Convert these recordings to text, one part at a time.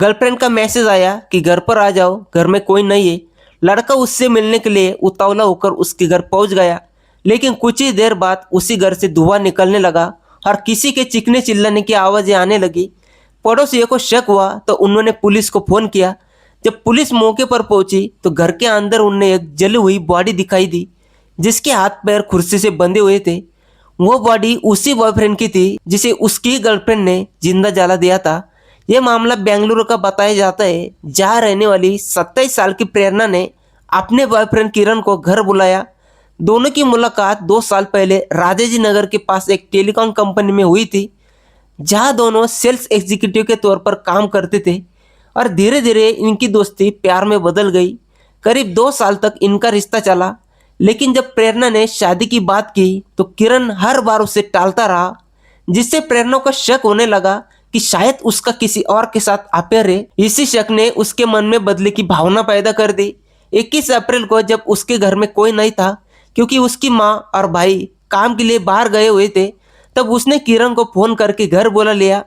Girlfriend का message आया कि घर पर आ जाओ, घर में कोई नहीं है। लड़का उससे मिलने के लिए उतावला होकर उसके घर पहुंच गया, लेकिन कुछ ही देर बाद उसी घर से धुआं निकलने लगा और किसी के चीखने चिल्लाने की आवाज़ें आने लगी। पड़ोसियों को शक हुआ तो उन्होंने पुलिस को फ़ोन किया। जब पुलिस मौके पर पहुंची तो घर के अंदर उन्हें एक जली हुई बॉडी दिखाई दी, जिसके हाथ पैर कुर्सी से बंधे हुए थे। वो बॉडी उसी बॉयफ्रेंड की थी जिसे उसकी गर्लफ्रेंड ने जिंदा जला दिया था। यह मामला बेंगलुरु का बताया जाता है, जहाँ रहने वाली 27 साल की प्रेरणा ने अपने बॉयफ्रेंड किरण को घर बुलाया। दोनों की मुलाकात 2 साल पहले राजाजी नगर के पास एक टेलीकॉम कंपनी में हुई थी, जहां दोनों सेल्स एग्जीक्यूटिव के तौर पर काम करते थे और धीरे धीरे इनकी दोस्ती प्यार में बदल गई। करीब 2 साल तक इनका रिश्ता चला, लेकिन जब प्रेरणा ने शादी की बात की तो किरण हर बार उसे टालता रहा, जिससे प्रेरणा को शक होने लगा कि शायद उसका किसी और के साथ अफेयर है। इसी शक ने उसके मन में बदले की भावना पैदा कर दी। 21 अप्रैल को जब उसके घर में कोई नहीं था, क्योंकि उसकी माँ और भाई काम के लिए बाहर गए हुए थे, तब उसने किरण को फोन करके घर बुला लिया।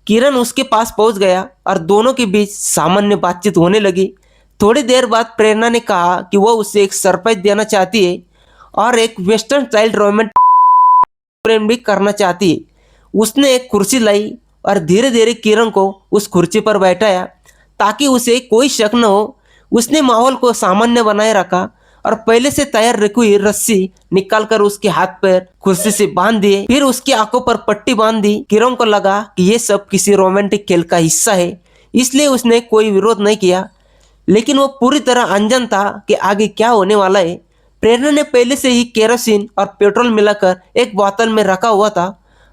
किरण उसके पास पहुंच गया और दोनों के बीच सामान्य बातचीत होने लगी। थोड़ी देर बाद प्रेरणा ने कहा कि वह उसे एक सरप्राइज देना चाहती है और एक वेस्टर्न चाइल्ड रोमांटिक प्रेम भी करना चाहती है। उसने एक कुर्सी लाई और धीरे धीरे किरण को उस कुर्सी पर बैठाया ताकि उसे कोई शक न हो। उसने माहौल को सामान्य बनाए रखा और पहले से तैयार रखी हुई रस्सी निकालकर उसके हाथ पैर कुर्सी से बांध दिए। फिर उसकी आंखों पर पट्टी बांध दी। किरण को लगा कि यह सब किसी रोमांटिक खेल का हिस्सा है, इसलिए उसने कोई विरोध नहीं किया, लेकिन वो पूरी तरह अनजान था कि आगे क्या होने वाला है। प्रेरणा ने पहले से ही केरोसिन और पेट्रोल मिलाकर एक बोतल में रखा हुआ था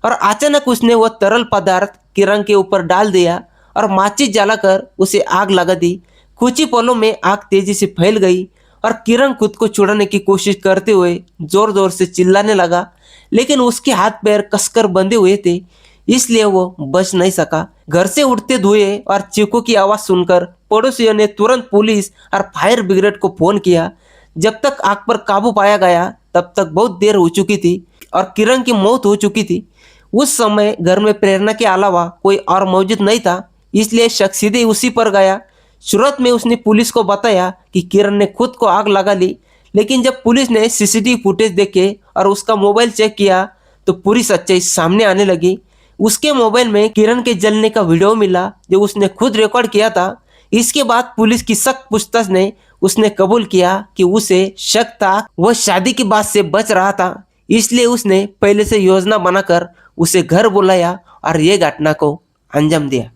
और अचानक उसने वह तरल पदार्थ किरण के ऊपर डाल दिया और माचिस जलाकर उसे आग लगा दी। कुछ ही पलों में आग तेजी से फैल गई और किरण खुद को छुड़ाने की कोशिश करते हुए जोर जोर से चिल्लाने लगा, लेकिन उसके हाथ पैर कसकर बंधे हुए थे, इसलिए वो बच नहीं सका। घर से उठते धुएं और चीखों की आवाज सुनकर पड़ोसियों ने तुरंत पुलिस और फायर ब्रिगेड को फोन किया। जब तक आग पर काबू पाया गया तब तक बहुत देर हो चुकी थी और किरण की मौत हो चुकी थी। उस समय घर में प्रेरणा के अलावा कोई और मौजूद नहीं था, इसलिए शक सीधे उसी पर गया। शुरुआत में उसने पुलिस को बताया कि किरण ने खुद को आग लगा ली, लेकिन जब पुलिस ने सीसीटीवी फुटेज देखे और उसका मोबाइल चेक किया तो पूरी सच्चाई सामने आने लगी। उसके मोबाइल में किरण के जलने का वीडियो मिला जो उसने खुद रिकॉर्ड किया था। इसके बाद पुलिस की सख्त पूछताछ ने उसने कबूल किया कि उसे शक था वह शादी की बात से बच रहा था, इसलिए उसने पहले से योजना बनाकर उसे घर बुलाया और ये घटना को अंजाम दिया।